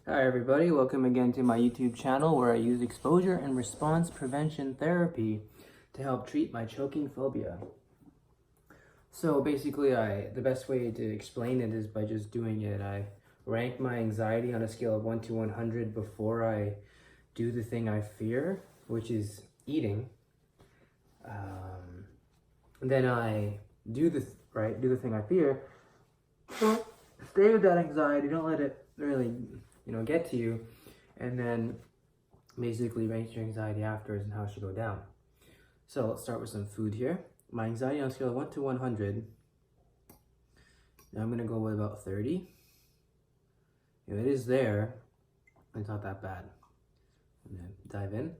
Hi everybody, welcome again to my YouTube channel where I use exposure and response prevention therapy to help treat my choking phobia. So basically the best way to explain it is by just doing it. I rank my anxiety on a scale of 1 to 100 before I do the thing I fear, which is eating. Then I do the thing I fear. Stay with that anxiety, don't let it really get to you, and then basically rate your anxiety afterwards and how it should go down. So let's start with some food here. My anxiety on a scale of 1 to 100, I'm gonna go with about 30. If it is there, it's not that bad. I'm gonna dive in.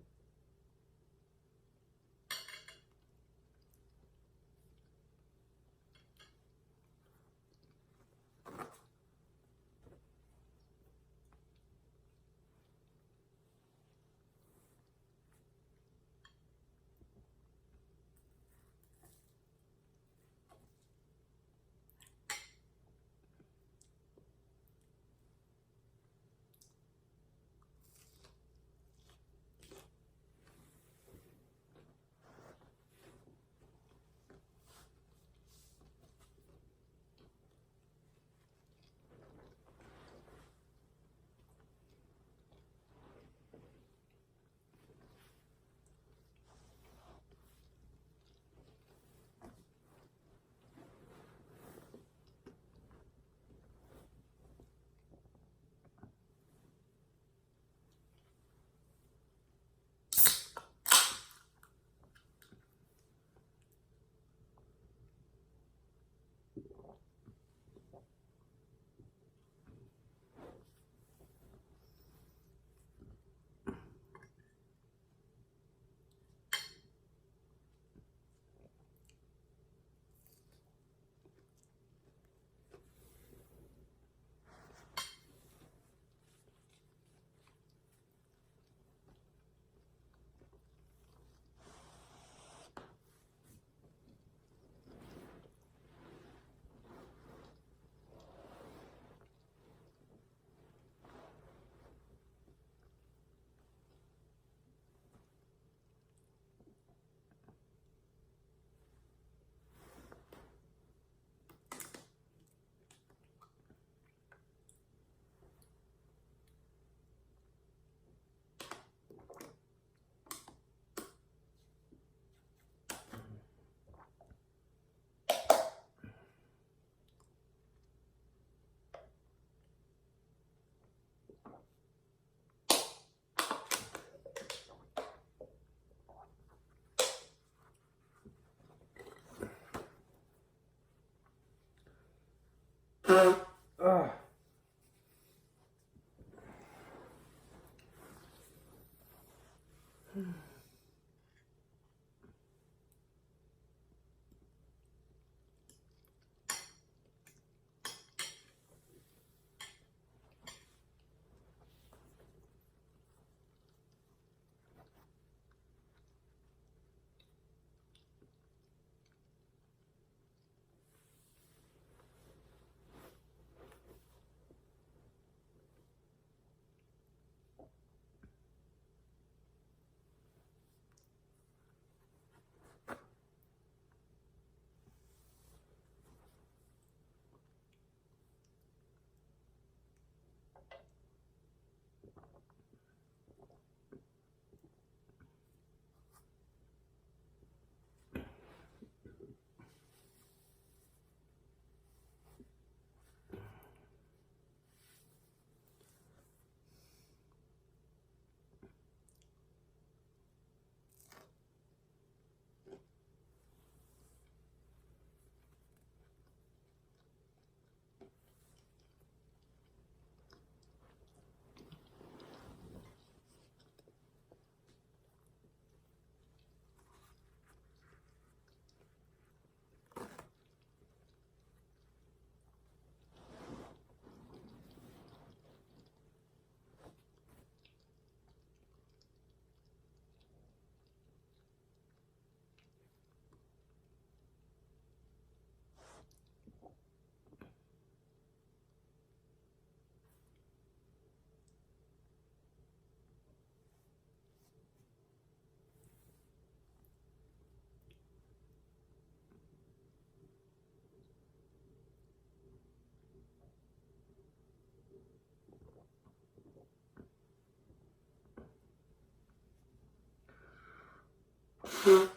Trying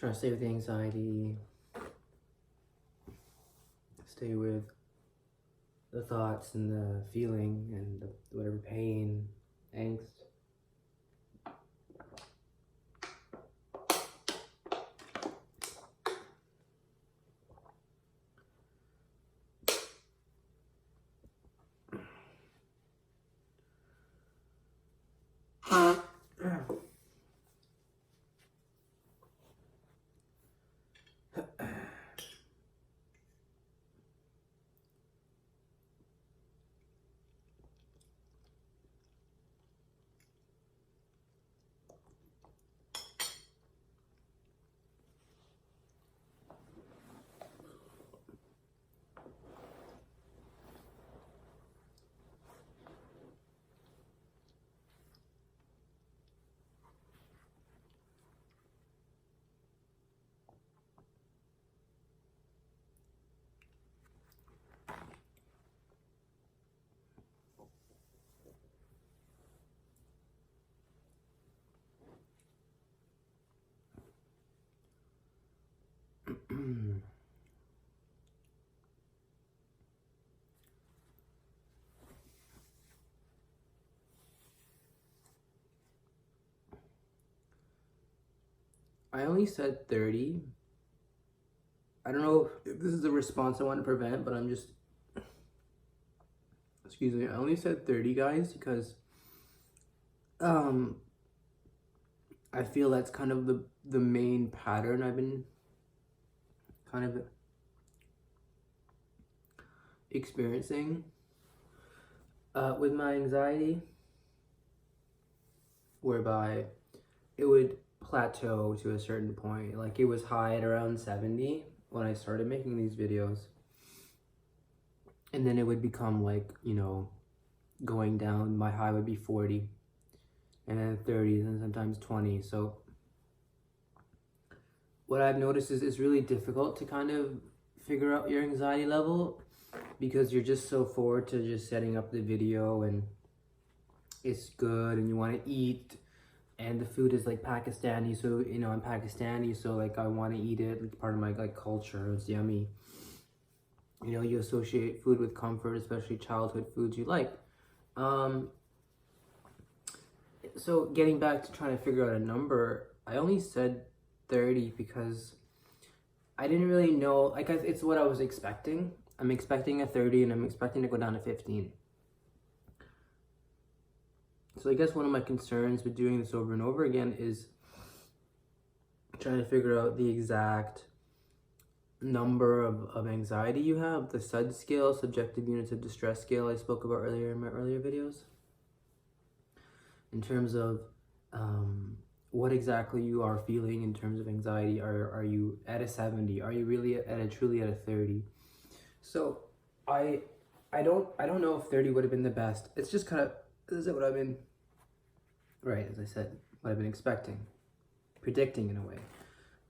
to stay with the anxiety, stay with the thoughts and the feeling and the whatever pain, angst. I only said 30. I don't know if this is a response I want to prevent, but I'm just, excuse me, I only said 30, guys, because I feel that's kind of the main pattern I've been kind of experiencing with my anxiety, whereby it would plateau to a certain point. Like, it was high at around 70 when I started making these videos, and then it would become like, you know, going down. My high would be 40, and then 30, and sometimes 20. So what I've noticed is it's really difficult to kind of figure out your anxiety level, because you're just so forward to just setting up the video and it's good and you want to eat, and the food is like Pakistani, so you know, I'm Pakistani, so like I want to eat it. It's part of my like culture. It's yummy. You know, you associate food with comfort, especially childhood foods you like. So getting back to trying to figure out a number, I only said 30 because I didn't really know, like, it's what I was expecting. I'm expecting a 30 and I'm expecting to go down to 15. So I guess one of my concerns with doing this over and over again is trying to figure out the exact number of anxiety you have, the SUD scale, subjective units of distress scale, I spoke about earlier in my earlier videos, in terms of what exactly you are feeling in terms of anxiety. Are you at a 70? Are you really truly at a 30? So I don't know if 30 would have been the best. It's just kind of, this is what I've been, right, as I said, what I've been expecting, predicting in a way.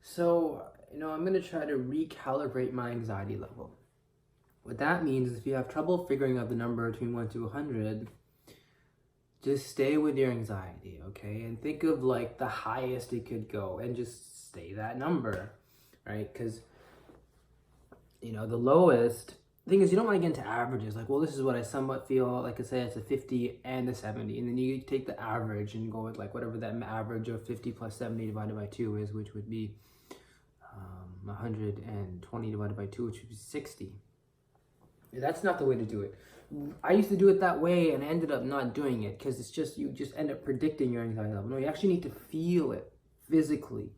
So, you know, I'm going to try to recalibrate my anxiety level. What that means is, if you have trouble figuring out the number between 1 to 100, just stay with your anxiety, okay? And think of like the highest it could go and just stay that number, right? Because, you know, the lowest, the thing is, you don't want to get into averages. Like, well, this is what I somewhat feel, like I say it's a 50 and a 70. And then you take the average and go with like whatever that average of 50 plus 70 divided by 2 is, which would be 120 divided by 2, which would be 60. That's not the way to do it. I used to do it that way and I ended up not doing it, because it's just, you just end up predicting your anxiety level. No, you actually need to feel it physically,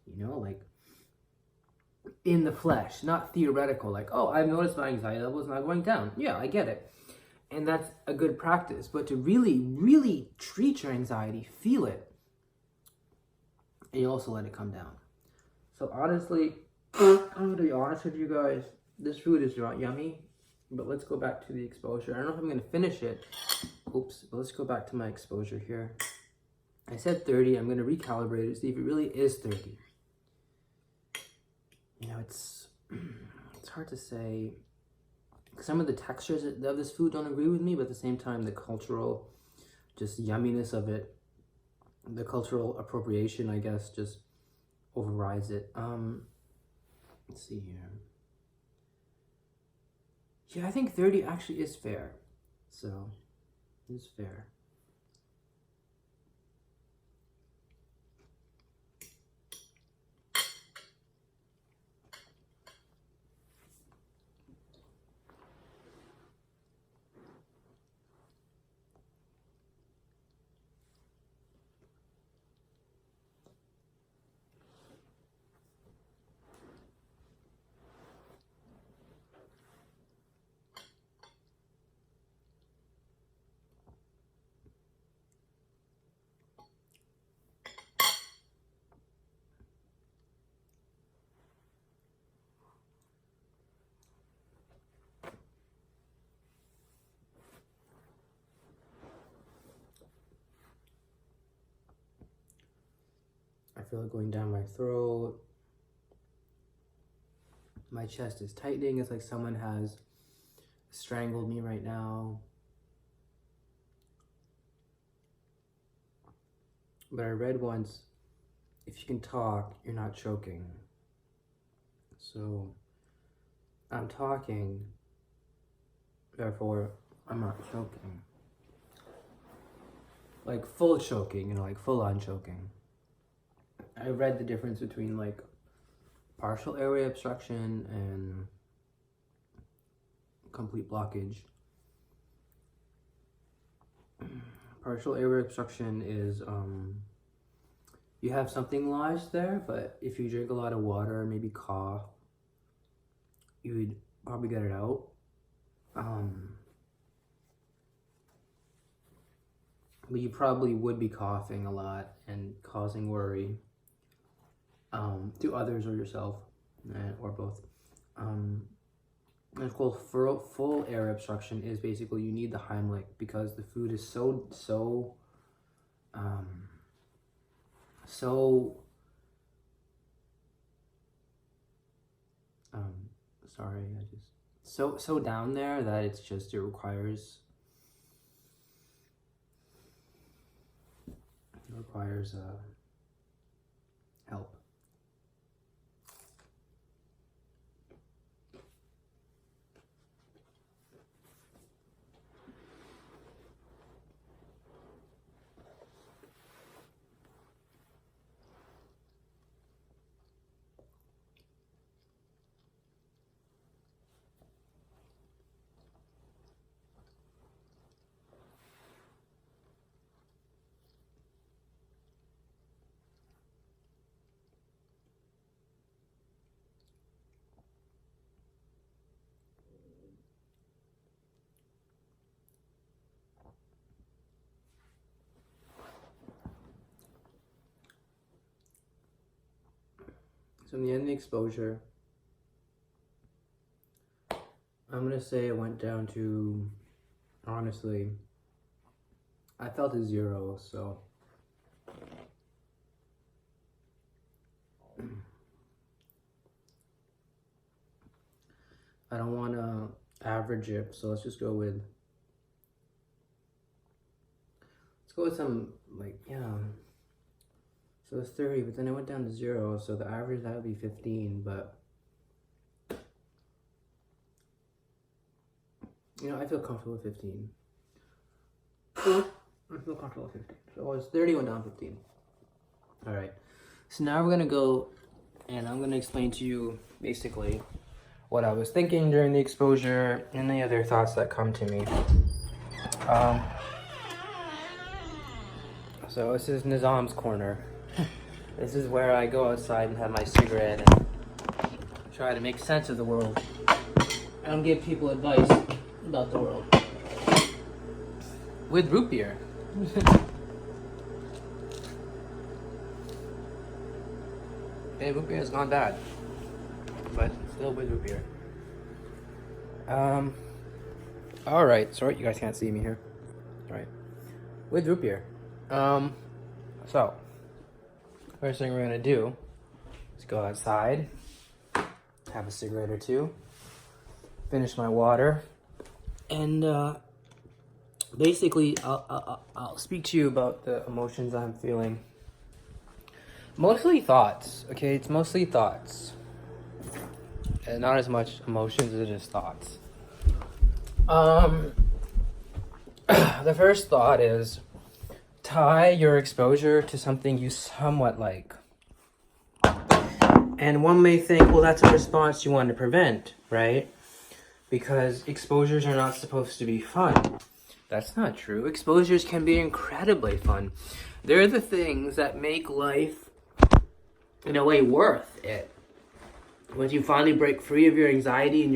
you know, like in the flesh, not theoretical. Like, oh, I've noticed my anxiety level is not going down. Yeah, I get it. And that's a good practice. But to really, really treat your anxiety, feel it, and you also let it come down. So honestly, I'm going to be honest with you guys. This food is not yummy. But let's go back to the exposure. I don't know if I'm going to finish it. Oops. But let's go back to my exposure here. I said 30. I'm going to recalibrate it, see if it really is 30. You know, it's hard to say, some of the textures of this food don't agree with me, but at the same time, the cultural just yumminess of it, the cultural appropriation, I guess, just overrides it. Let's see here. Yeah, I think 30 actually is fair. So, it's fair. I feel it going down my throat. My chest is tightening. It's like someone has strangled me right now. But I read once, if you can talk, you're not choking. So I'm talking, therefore I'm not choking. Like full choking, you know, like full on choking. I read the difference between like partial airway obstruction and complete blockage. Partial airway obstruction is you have something lodged there, but if you drink a lot of water, maybe cough, you would probably get it out. But you probably would be coughing a lot and causing worry to others or yourself, or both. And of course, full air obstruction is basically you need the Heimlich because the food is so sorry, I just so down there that it's just, it requires help. So in the end of the exposure, I'm gonna say it went down to, honestly, I felt a 0, so I don't want to average it, so let's go with some, like, yeah. So it's 30, but then it went down to 0, so the average, that would be 15, but you know, I feel comfortable with 15. I feel comfortable with 15. So it's 30, went down 15. Alright, so now we're gonna go and I'm gonna explain to you basically what I was thinking during the exposure and the other thoughts that come to me. So this is Nizam's corner. This is where I go outside and have my cigarette and try to make sense of the world and give people advice about the world with root beer. Okay, root beer has gone bad, but still with root beer. All right. Sorry, you guys can't see me here. All right, with root beer. So first thing we're gonna do is go outside, have a cigarette or two, finish my water. And basically, I'll speak to you about the emotions I'm feeling. Mostly thoughts, okay? It's mostly thoughts. And not as much emotions as it is thoughts. The first thought is tie your exposure to something you somewhat like. And one may think, well, that's a response you want to prevent, right? Because exposures are not supposed to be fun. That's not true. Exposures can be incredibly fun. They're the things that make life, in a way, worth it. Once you finally break free of your anxiety and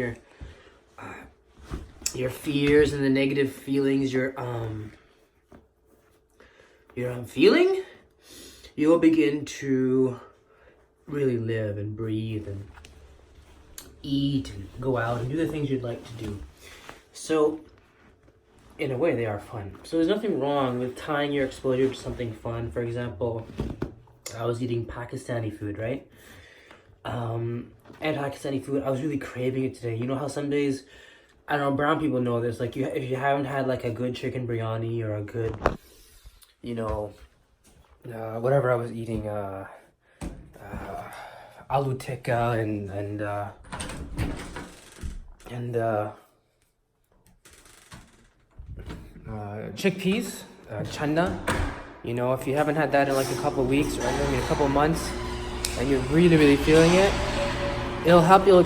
your fears and the negative feelings you're feeling, you'll begin to really live and breathe and eat and go out and do the things you'd like to do. So, in a way, they are fun. So there's nothing wrong with tying your exposure to something fun. For example, I was eating Pakistani food, right? And Pakistani food, I was really craving it today. You know how some days, I don't know, brown people know this, like if you haven't had like a good chicken biryani or a good, whatever I was eating, aloo tikka and chickpeas, chana. If you haven't had that in like a couple of weeks or maybe a couple of months, and you're really, really feeling it, it'll help your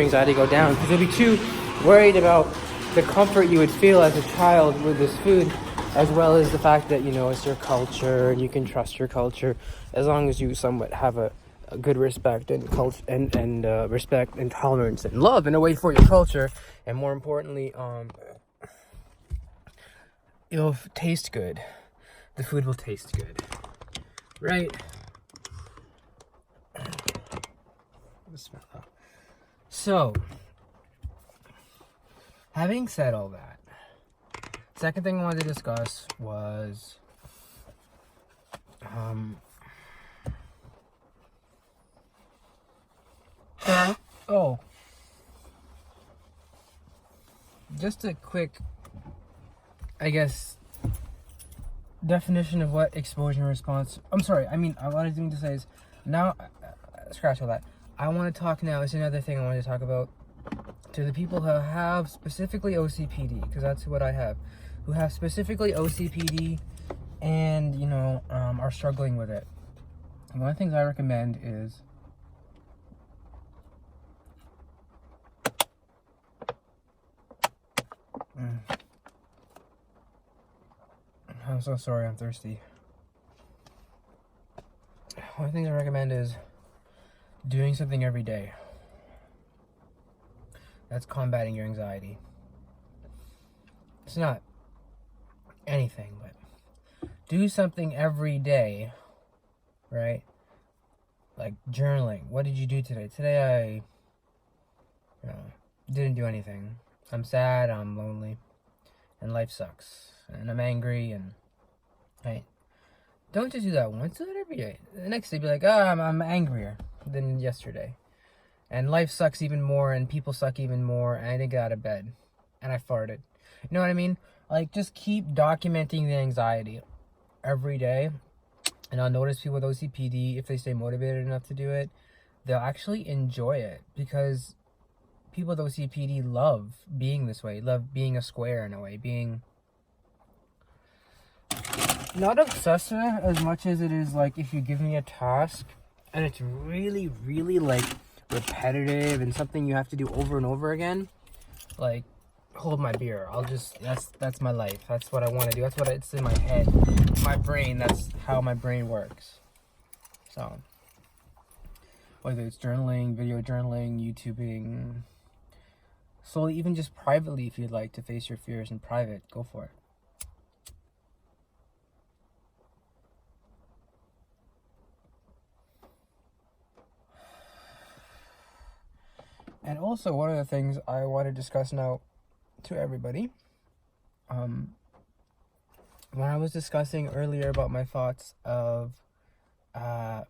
anxiety go down, because you'll be too worried about the comfort you would feel as a child with this food, as well as the fact that, it's your culture and you can trust your culture, as long as you somewhat have a good respect and respect and tolerance and love in a way for your culture, and more importantly, it'll taste good. The food will taste good, right? So, having said all that, second thing I wanted to discuss was just a quick, I guess, definition of what exposure and response. A lot of things to say is, now, scratch all that. I want to talk now, is another thing I want to talk about, to the people who have specifically OCPD, because that's what I have, who have specifically OCPD and, are struggling with it. And one of the things I recommend is, I'm so sorry, I'm thirsty. One of the things I recommend is doing something every day that's combating your anxiety. It's not anything, but do something every day, right? Like journaling. What did you do today? Today I didn't do anything. I'm sad, I'm lonely, and life sucks, and I'm angry, and right? Don't just do that once, do it every day. The next day be like, I'm angrier than yesterday, and life sucks even more, and people suck even more, and I didn't get out of bed, and I farted. You know what I mean? Like, just keep documenting the anxiety every day. And I'll notice people with OCPD, if they stay motivated enough to do it, they'll actually enjoy it, because people with OCPD love being this way, love being a square in a way, being not obsessive as much as it is like, if you give me a task and it's really, really like repetitive and something you have to do over and over again, like hold my beer. That's my life. That's what I want to do. That's what it's in my head, my brain. That's how my brain works. So whether it's journaling, video journaling, YouTubing, slowly, even just privately, if you'd like to face your fears in private, go for it. And also, one of the things I want to discuss now to everybody, when I was discussing earlier about my thoughts of I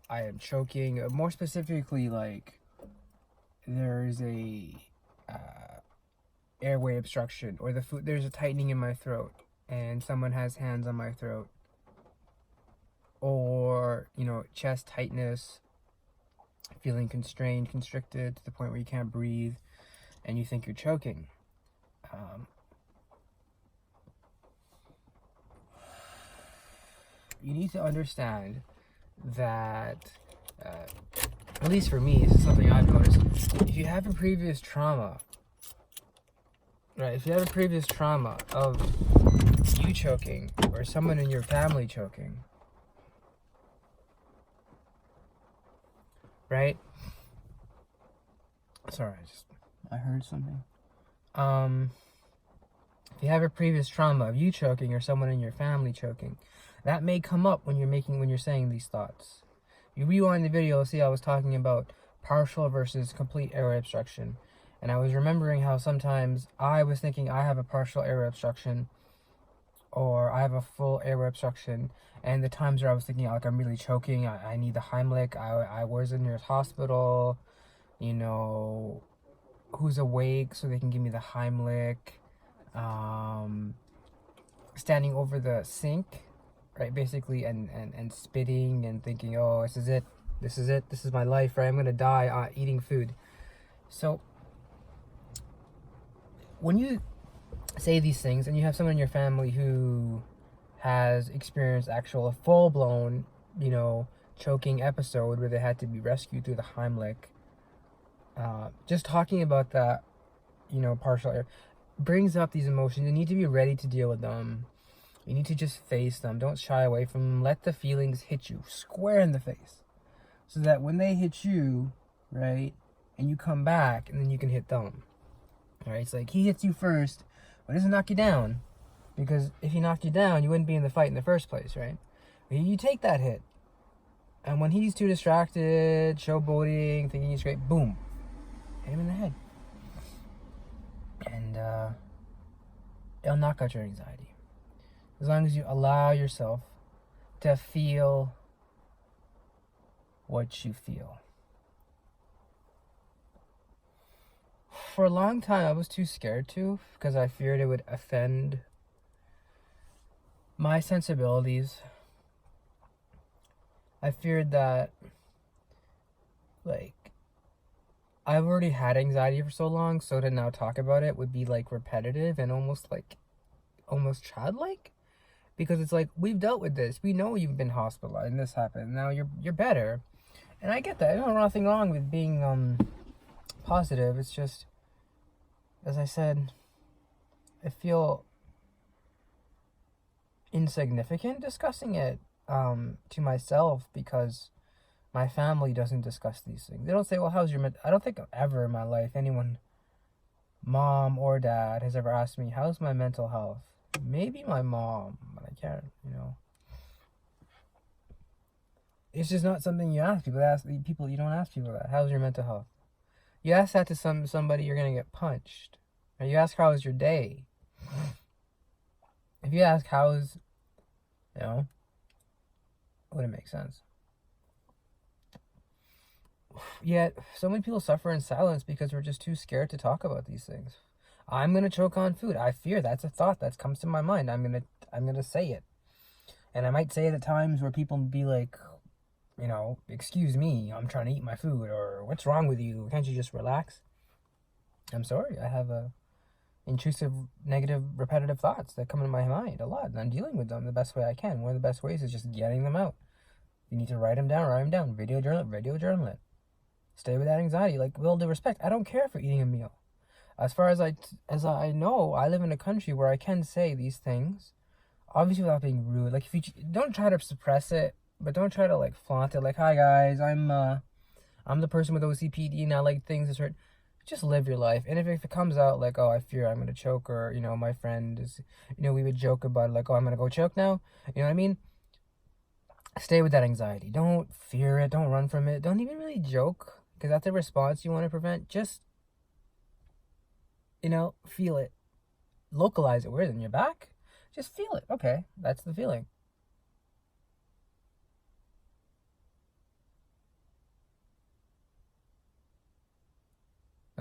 am choking, more specifically like there's a airway obstruction, or there's a tightening in my throat and someone has hands on my throat, or chest tightness, feeling constrained, constricted to the point where you can't breathe and you think you're choking. You need to understand that, at least for me, this is something I've noticed. If you have a previous trauma, right? If you have a previous trauma of you choking or someone in your family choking, right? Sorry, I heard something. If you have a previous trauma of you choking or someone in your family choking, that may come up when you're saying these thoughts. You rewind the video, see I was talking about partial versus complete airway obstruction. And I was remembering how sometimes I was thinking I have a partial airway obstruction or I have a full airway obstruction. And the times where I was thinking like I'm really choking, I need the Heimlich, I was in your hospital, who's awake so they can give me the Heimlich. Standing over the sink, right, basically, and spitting and thinking, oh, this is it, this is my life, right, I'm gonna die eating food. So when you say these things and you have someone in your family who has experienced actual full-blown choking episode where they had to be rescued through the Heimlich, just talking about that partial air brings up these emotions. You need to be ready to deal with them. You need to just face them. Don't shy away from them. Let the feelings hit you square in the face, so that when they hit you, right, and you come back, and then you can hit them. All right, it's like he hits you first, but doesn't knock you down, because if he knocked you down, you wouldn't be in the fight in the first place, right? You take that hit, and when he's too distracted, showboating, thinking he's great, boom, hit him in the head. And it'll knock out your anxiety. As long as you allow yourself to feel what you feel. For a long time, I was too scared to, because I feared it would offend my sensibilities. I feared that, I've already had anxiety for so long, so to now talk about it would be repetitive and almost childlike, because it's like, we've dealt with this, we know you've been hospitalized and this happened, now you're better. And I get that. There's nothing wrong with being positive. It's just, as I said, I feel insignificant discussing it to myself, because my family doesn't discuss these things. They don't say, well, how's your I don't think ever in my life anyone, mom or dad, has ever asked me, how's my mental health? Maybe my mom, but I can't, It's just not something you ask people. You don't ask people that. How's your mental health? You ask that to somebody, you're going to get punched. Or you ask, how was your day? If you ask, how's, it wouldn't make sense. Yet, so many people suffer in silence because we're just too scared to talk about these things. I'm going to choke on food. I fear that's a thought that comes to my mind. I'm going to say it. And I might say it at times where people be like, excuse me, I'm trying to eat my food, or what's wrong with you? Can't you just relax? I'm sorry. I have intrusive, negative, repetitive thoughts that come into my mind a lot, and I'm dealing with them the best way I can. One of the best ways is just getting them out. You need to write them down, video journal it. Stay with that anxiety. With all due respect, I don't care for eating a meal. As far as I know, I live in a country where I can say these things, obviously without being rude. If you don't try to suppress it, but don't try to flaunt it. Hi guys, I'm the person with OCPD and I like things this hurt. Just live your life. And if it comes out oh, I fear I'm gonna choke, or my friend is, we would joke about it, oh, I'm gonna go choke now. You know what I mean? Stay with that anxiety. Don't fear it. Don't run from it. Don't even really joke, because that's a response you want to prevent. Just, feel it. Localize it. Where is it? In your back? Just feel it. Okay, that's the feeling.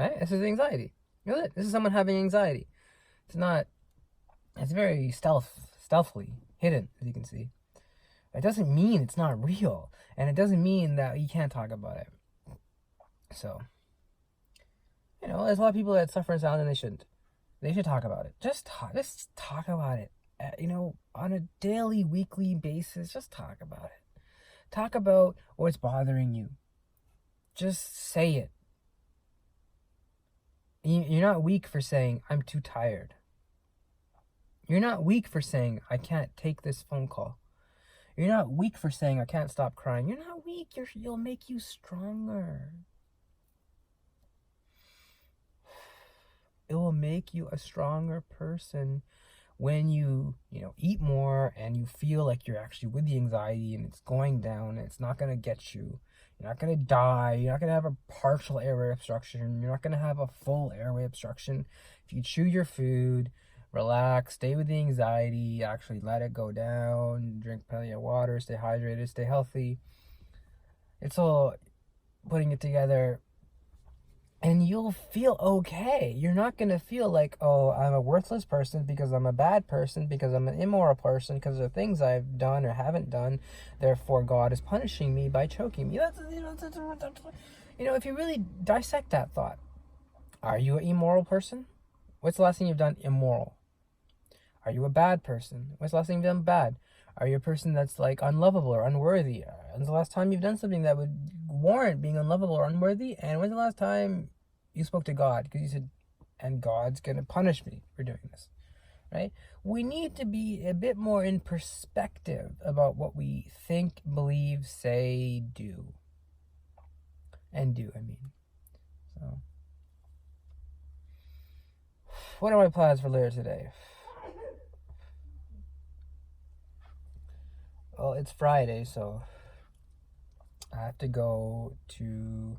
right? This is anxiety. This is someone having anxiety. It's very stealthily hidden, as you can see. It doesn't mean it's not real, and it doesn't mean that you can't talk about it. So, there's a lot of people that suffer in silence and they shouldn't. They should talk about it. Just talk about it. On a daily, weekly basis, just talk about it. Talk about what's bothering you. Just say it. You're not weak for saying, I'm too tired. You're not weak for saying, I can't take this phone call. You're not weak for saying, I can't stop crying. You're not weak. You'll make you stronger. It will make you a stronger person when you eat more and you feel like you're actually with the anxiety and it's going down and it's not going to get you. You're not going to die. You're not going to have a partial airway obstruction. You're not going to have a full airway obstruction. If you chew your food, relax, stay with the anxiety, actually let it go down, drink plenty of water, stay hydrated, stay healthy. It's all putting it together. And you'll feel okay. You're not going to feel like, oh, I'm a worthless person because I'm a bad person, because I'm an immoral person, because of things I've done or haven't done. Therefore, God is punishing me by choking me. If you really dissect that thought, are you an immoral person? What's the last thing you've done immoral? Are you a bad person? What's the last thing you've done bad? Are you a person that's like unlovable or unworthy? When's the last time you've done something that would warrant being unlovable or unworthy? And when's the last time you spoke to God? Because you said, and God's going to punish me for doing this, right? We need to be a bit more in perspective about what we think, believe, say, do. And do, I mean. So, what are my plans for later today? Well, it's Friday, so I have to go to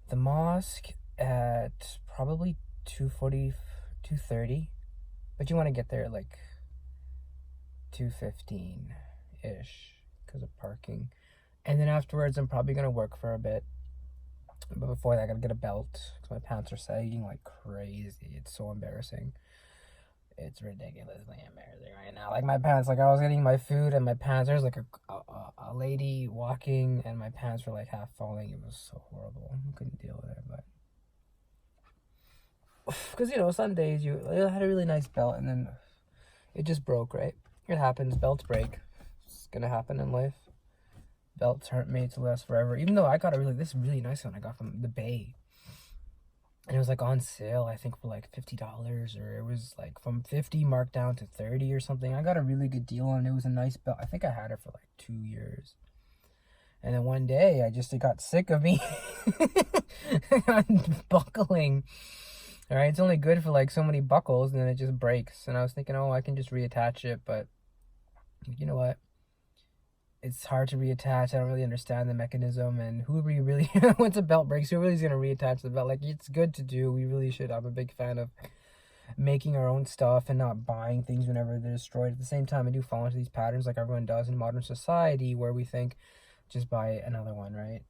the mosque at probably 2:40, 2:30. But you want to get there at like 2:15-ish because of parking. And then afterwards, I'm probably going to work for a bit. But before that, I got to get a belt because my pants are sagging like crazy. It's so embarrassing. It's ridiculously embarrassing right now. Like my pants, like I was getting my food and my pants, there's like a lady walking and my pants were like half falling. It was so horrible. I couldn't deal with it, but because some days I had a really nice belt and then it just broke, right? It happens. Belts break. It's gonna happen in life. Belts aren't made to last forever. Even though I got this really nice one I got from the Bay. And it was like on sale, I think, for like $50, or it was like from 50 marked down to 30 or something. I got a really good deal on it. It was a nice belt. I think I had it for like 2 years. And then one day it got sick of me unbuckling. All right, it's only good for like so many buckles and then it just breaks. And I was thinking, oh, I can just reattach it, but you know what? It's hard to reattach. I don't really understand the mechanism, and once a belt breaks, who really is going to reattach the belt? Like, it's good to do. We really should. I'm a big fan of making our own stuff and not buying things whenever they're destroyed. At the same time, I do fall into these patterns like everyone does in modern society where we think, just buy another one, right?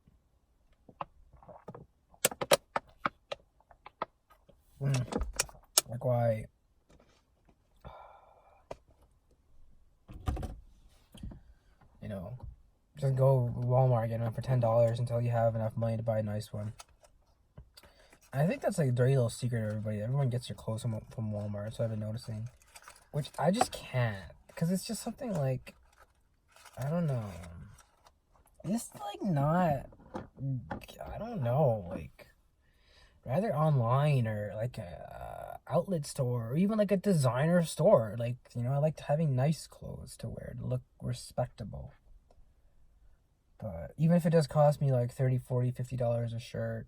Like, why? Just go Walmart, get one for $10 until you have enough money to buy a nice one. I think that's like a dirty little secret to everybody. Everyone gets their clothes from Walmart, so I've been noticing. Which I just can't. Because it's just something like, I don't know. It's like not, I don't know, like, rather online or like a outlet store or even like a designer store. Like, I like having nice clothes to wear to look respectable. But even if it does cost me like $30, $40, $50 a shirt,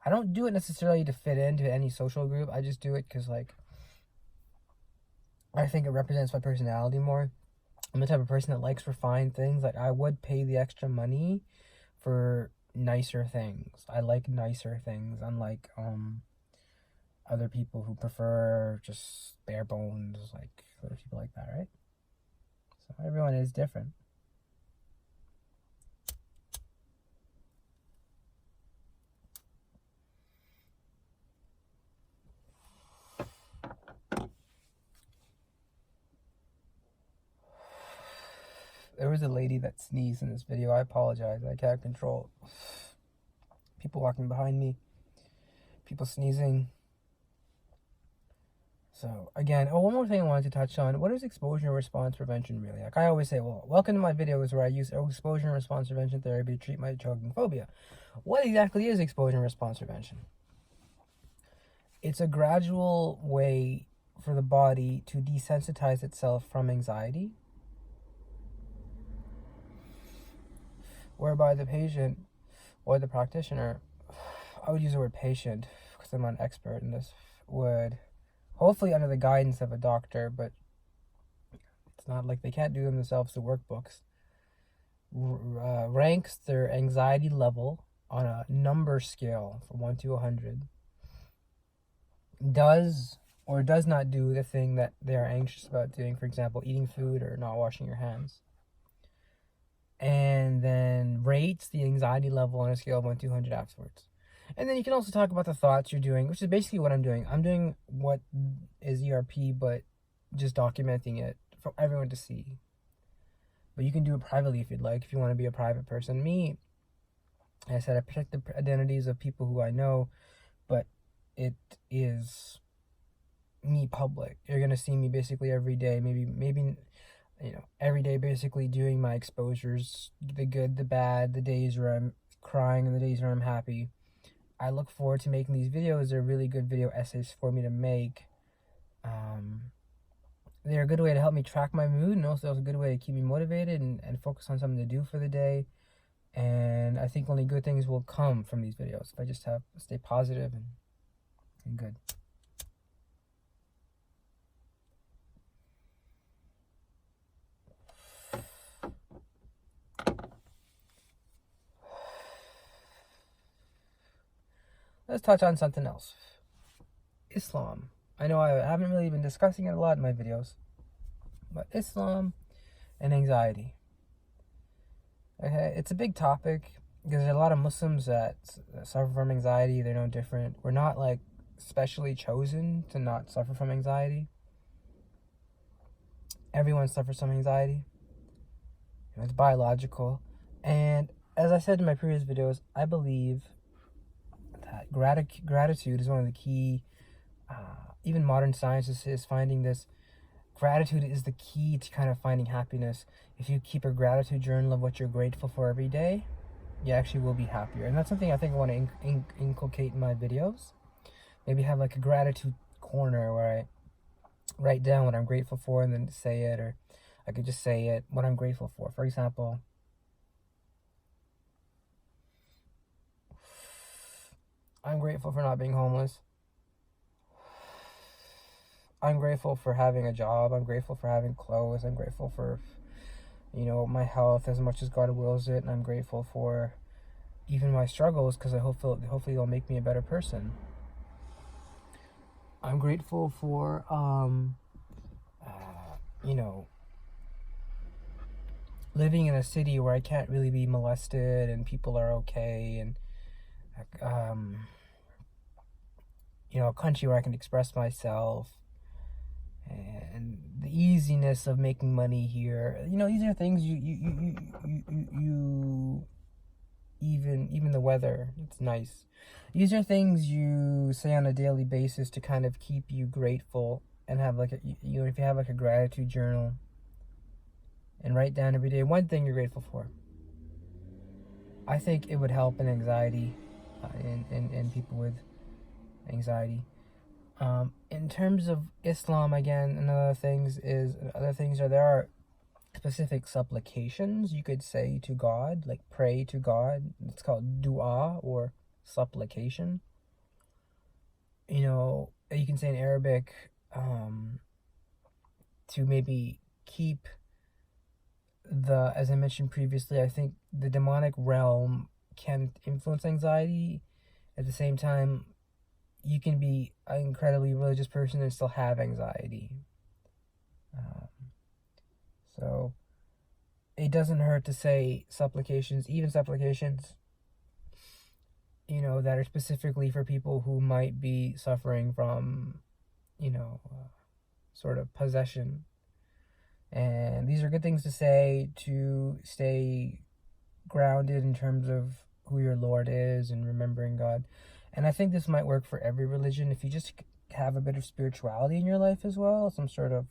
I don't do it necessarily to fit into any social group. I just do it because, like, I think it represents my personality more. I'm the type of person that likes refined things. Like, I would pay the extra money for nicer things. I like nicer things, unlike other people who prefer just bare bones, like other people like that, right? So everyone is different. There was a lady that sneezed in this video. I apologize. I can't control people walking behind me, people sneezing. So again, one more thing I wanted to touch on. What is exposure and response prevention really? Like I always say, well, welcome to my videos where I use exposure and response prevention therapy to treat my choking phobia. What exactly is exposure and response prevention? It's a gradual way for the body to desensitize itself from anxiety, whereby the patient or the practitioner, I would use the word patient because I'm not an expert in this, would, hopefully under the guidance of a doctor, but it's not like they can't do them themselves, the workbooks, ranks their anxiety level on a number scale from 1 to 100, does or does not do the thing that they are anxious about doing, for example, eating food or not washing your hands, and then rates the anxiety level on a scale of 1 to 100 afterwards. And then you can also talk about the thoughts you're doing, which is basically what I'm doing. I'm doing what is ERP, but just documenting it for everyone to see. But you can do it privately if you'd like, if you want to be a private person. Me, like I said, I protect the identities of people who I know, but it is me public. You're going to see me basically every day, maybe every day basically doing my exposures, the good, the bad, the days where I'm crying and the days where I'm happy. I look forward to making these videos. They're really good video essays for me to make. They're a good way to help me track my mood, and also it's a good way to keep me motivated and focus on something to do for the day. And I think only good things will come from these videos if I just stay positive and good. Let's touch on something else. Islam. I know I haven't really been discussing it a lot in my videos, but Islam and anxiety. Okay, it's a big topic because there's a lot of Muslims that suffer from anxiety. They're no different. We're not like specially chosen to not suffer from anxiety. Everyone suffers from anxiety. It's biological. And as I said in my previous videos, I believe that gratitude is one of the key, even modern science is finding this. Gratitude is the key to kind of finding happiness. If you keep a gratitude journal of what you're grateful for every day, you actually will be happier. And that's something I think I want to inculcate in my videos. Maybe have like a gratitude corner where I write down what I'm grateful for and then say it, or I could just say it, what I'm grateful for. For example, I'm grateful for not being homeless. I'm grateful for having a job. I'm grateful for having clothes. I'm grateful for, my health as much as God wills it. And I'm grateful for even my struggles because hopefully they'll make me a better person. I'm grateful for, living in a city where I can't really be molested and people are okay, and a country where I can express myself, and the easiness of making money here. These are things you even the weather, it's nice. These are things you say on a daily basis to kind of keep you grateful, and have like if you have like a gratitude journal and write down every day one thing you're grateful for. I think it would help in anxiety, in people with anxiety. In terms of Islam, again, other things are there are specific supplications you could say to God, like pray to God. It's called dua or supplication. You can say in Arabic to maybe keep as I mentioned previously, I think the demonic realm can influence anxiety. At the same time, you can be an incredibly religious person and still have anxiety. So it doesn't hurt to say supplications, even supplications, that are specifically for people who might be suffering from, sort of possession. And these are good things to say to stay grounded in terms of who your Lord is and remembering God. And I think this might work for every religion. If you just have a bit of spirituality in your life as well, some sort of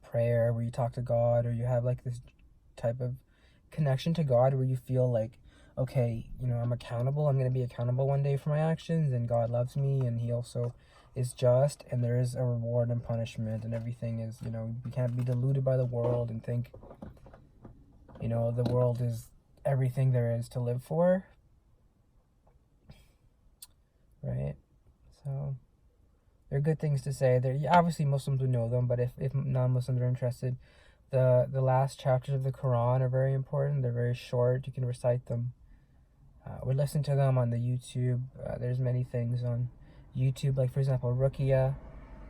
prayer where you talk to God, or you have like this type of connection to God where you feel like, okay, I'm accountable. I'm going to be accountable one day for my actions, and God loves me, and he also is just, and there is a reward and punishment, and everything is, we can't be deluded by the world and think, the world is everything there is to live for, right? So they're good things to say. They're obviously Muslims would know them, but if non-Muslims are interested, the last chapters of the Quran are very important. They're very short. You can recite them. We listen to them on the YouTube. There's many things on YouTube, like for example, Ruqya,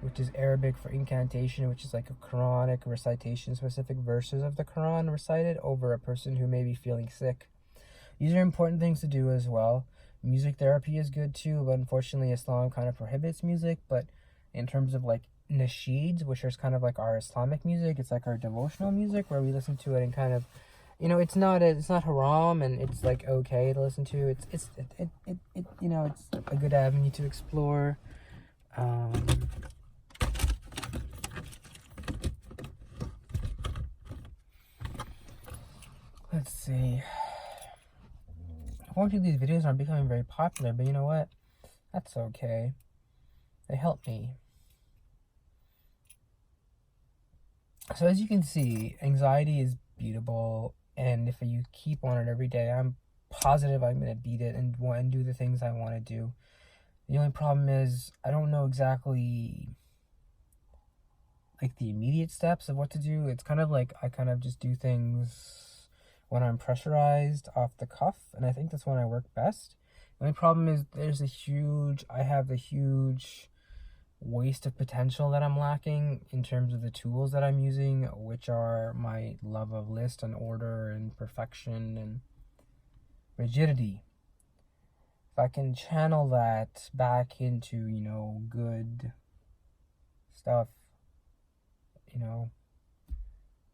which is Arabic for incantation, which is like a Quranic recitation, specific verses of the Quran recited over a person who may be feeling sick. These are important things to do as well. Music therapy is good too, but unfortunately Islam kind of prohibits music. But in terms of like nasheeds, which is kind of like our Islamic music, it's like our devotional music where we listen to it and kind of, it's not haram, and it's like okay to listen to. It's a good avenue to explore. Let's see. Unfortunately, these videos aren't becoming very popular, but you know what? That's okay. They help me. So as you can see, anxiety is beatable, and if you keep on it every day, I'm positive I'm going to beat it and do the things I want to do. The only problem is I don't know exactly like the immediate steps of what to do. It's kind of like I kind of just do things when I'm pressurized off the cuff, and I think that's when I work best. The only problem is I have a huge waste of potential that I'm lacking in terms of the tools that I'm using, which are my love of list and order and perfection and rigidity. If I can channel that back into, good stuff,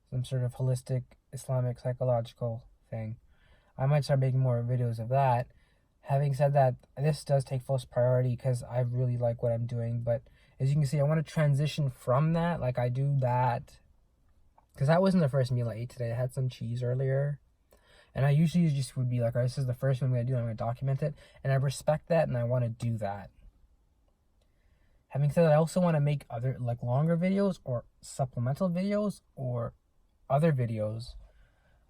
some sort of holistic Islamic psychological thing, I might start making more videos of that. Having said that, this does take first priority because I really like what I'm doing, but as you can see, I want to transition from that. Like I do that because that wasn't the first meal I ate today. I had some cheese earlier, and I usually just would be like, all right, this is the first one I'm going to do. I'm going to document it, and I respect that, and I want to do that. Having said that, I also want to make other like longer videos or supplemental videos or other videos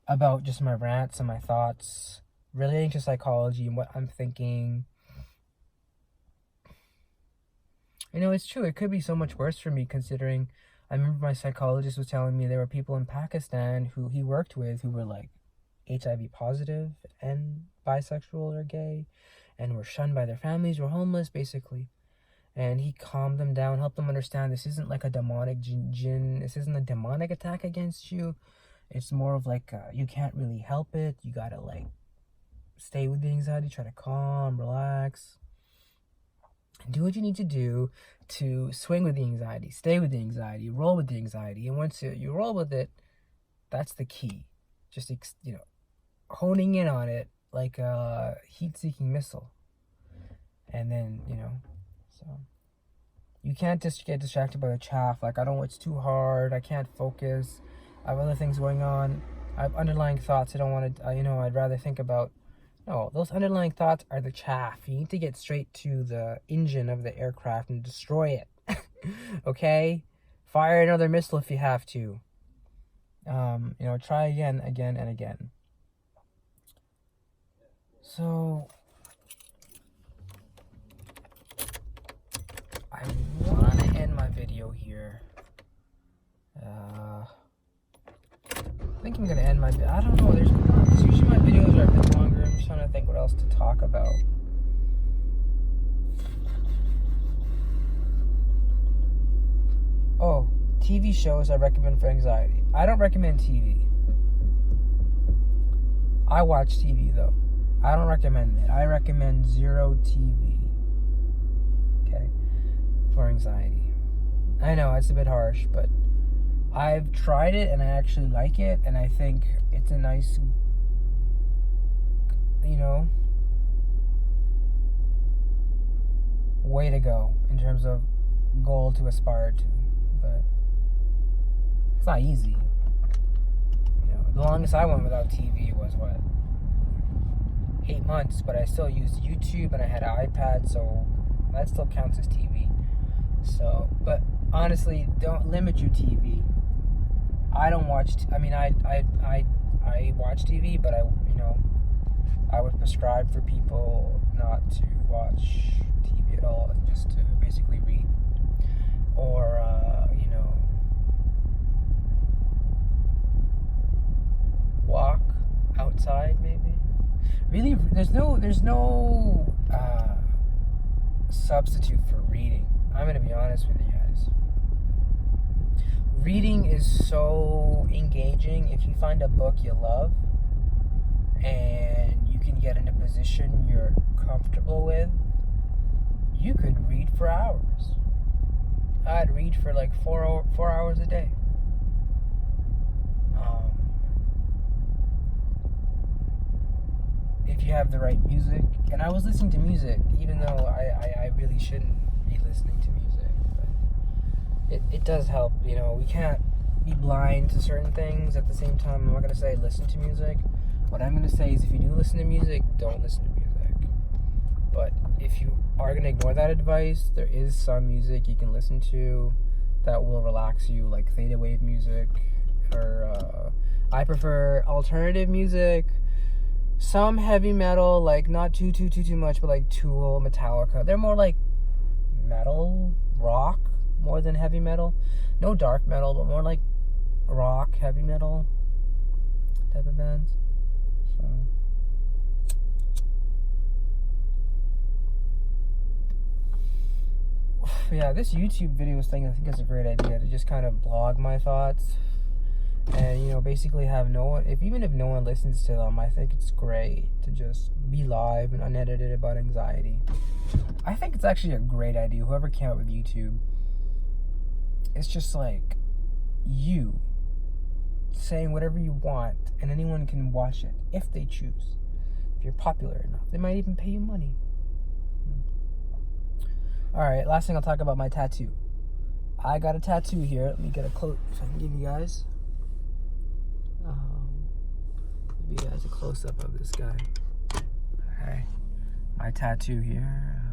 about just my rants and my thoughts relating to psychology and what I'm thinking. It's true. It could be so much worse for me, considering I remember my psychologist was telling me there were people in Pakistan who he worked with who were like HIV positive and bisexual or gay and were shunned by their families, were homeless basically. And he calmed them down, helped them understand this isn't like a demonic jinn. This isn't a demonic attack against you. It's more of like you can't really help it. You gotta like stay with the anxiety, try to calm, relax, and do what you need to do to swing with the anxiety, stay with the anxiety, roll with the anxiety. And once you roll with it, that's the key. Just honing in on it like a heat-seeking missile. And then so you can't just get distracted by the chaff. Like it's too hard. I can't focus. I have other things going on. I have underlying thoughts I don't want to, I'd rather think about. No, those underlying thoughts are the chaff. You need to get straight to the engine of the aircraft and destroy it. Okay? Fire another missile if you have to. Try again, and again. So I want to end my video here. I think I'm going to end my video. I don't know. Usually my videos are a bit longer. I'm just trying to think what else to talk about. Oh, TV shows I recommend for anxiety. I don't recommend TV. I watch TV though. I don't recommend it. I recommend zero TV. Okay? For anxiety. I know, it's a bit harsh, but I've tried it and I actually like it, and I think it's a nice, way to go in terms of goal to aspire to. But it's not easy. The longest I went without TV was 8 months, but I still used YouTube and I had an iPad, so that still counts as TV. So, but honestly, don't limit your TV. I don't watch. I watch TV, but I would prescribe for people not to watch TV at all and just to basically read or walk outside maybe. Really, there's no substitute for reading. I'm gonna be honest with you guys. Reading is so engaging. If you find a book you love and you can get in a position you're comfortable with, you could read for hours. I'd read for like 4 hours a day. If you have the right music, and I was listening to music, even though I really shouldn't be listening to music, but it does help. We can't be blind to certain things at the same time. I'm not going to say listen to music. What I'm going to say is if you do listen to music, don't listen to music. But if you are going to ignore that advice, there is some music you can listen to that will relax you, like theta wave music, or I prefer alternative music. Some heavy metal, like not too much, but like Tool, Metallica. They're more like metal, rock, more than heavy metal. No dark metal, but more like rock, heavy metal type of bands. So yeah, this YouTube videos thing, I think is a great idea to just kind of blog my thoughts. And basically have no one, even if no one listens to them, I think it's great to just be live and unedited about anxiety. I think it's actually a great idea. Whoever came up with YouTube, it's just like you saying whatever you want, and anyone can watch it if they choose. If you're popular enough, they might even pay you money. All right, last thing I'll talk about my tattoo. I got a tattoo here. Let me get a close so I can give you guys. Give you guys a close-up of this guy. Okay, my tattoo here.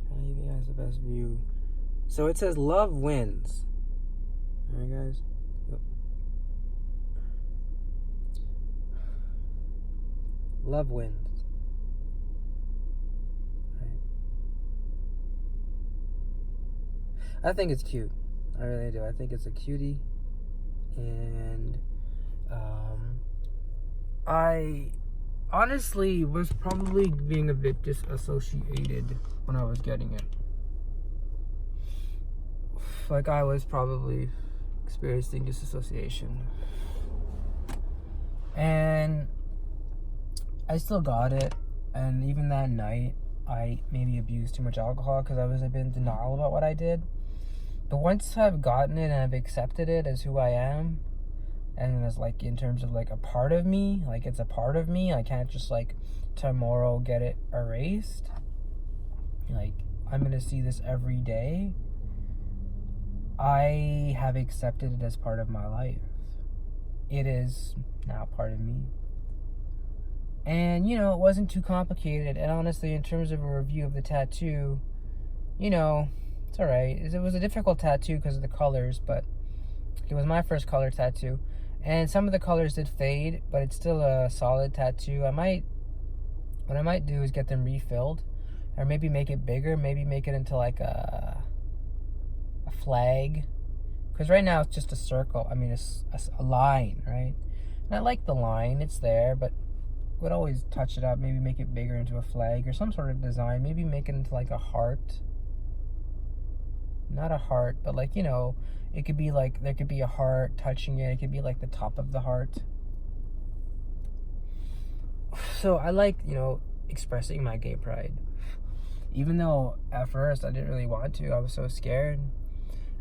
I'll give you guys the best view. So it says "Love wins." All right, guys. Yep. Love wins. I think it's cute. I really do. I think it's a cutie. And I honestly was probably being a bit disassociated when I was getting it. Like I was probably experiencing disassociation. And I still got it. And even that night, I maybe abused too much alcohol because I was a bit in denial about what I did. But once I've gotten it and I've accepted it as who I am, and as like in terms of like a part of me, like it's a part of me, I can't just like tomorrow get it erased. Like I'm gonna see this every day. I have accepted it as part of my life. It is now part of me. And it wasn't too complicated. And honestly, in terms of a review of the tattoo, it's alright. It was a difficult tattoo because of the colors, but it was my first color tattoo. And some of the colors did fade, but it's still a solid tattoo. What I might do is get them refilled, or maybe make it bigger, maybe make it into like a flag. Because right now it's just a circle. I mean, it's a line, right? And I like the line, it's there, but would always touch it up, maybe make it bigger into a flag or some sort of design, maybe make it into like a heart. Not a heart, but like, it could be like, there could be a heart touching it. It could be like the top of the heart. So I like, expressing my gay pride. Even though at first I didn't really want to, I was so scared.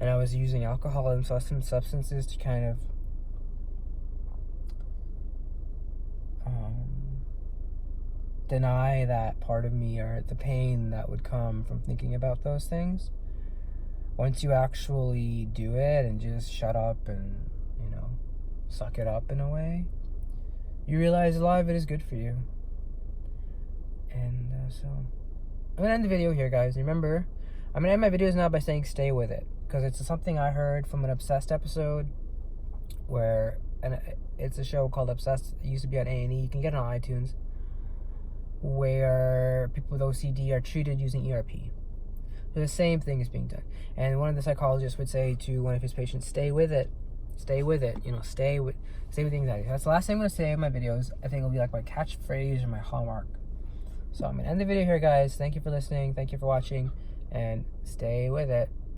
And I was using alcohol and some substances to kind of deny that part of me, or the pain that would come from thinking about those things. Once you actually do it and just shut up and, you know, suck it up in a way, you realize a lot of it is good for you. And so I'm gonna end the video here, guys. Remember, I'm gonna end my videos now by saying stay with it, because it's something I heard from an Obsessed episode, where, and it's a show called Obsessed. It used to be on A&E. You can get it on iTunes, where people with OCD are treated using ERP. So the same thing is being done. And one of the psychologists would say to one of his patients, stay with it, you know, stay with anxiety. That's the last thing I'm going to say in my videos. I think it'll be like my catchphrase or my hallmark. So I'm going to end the video here, guys. Thank you for listening. Thank you for watching. And stay with it.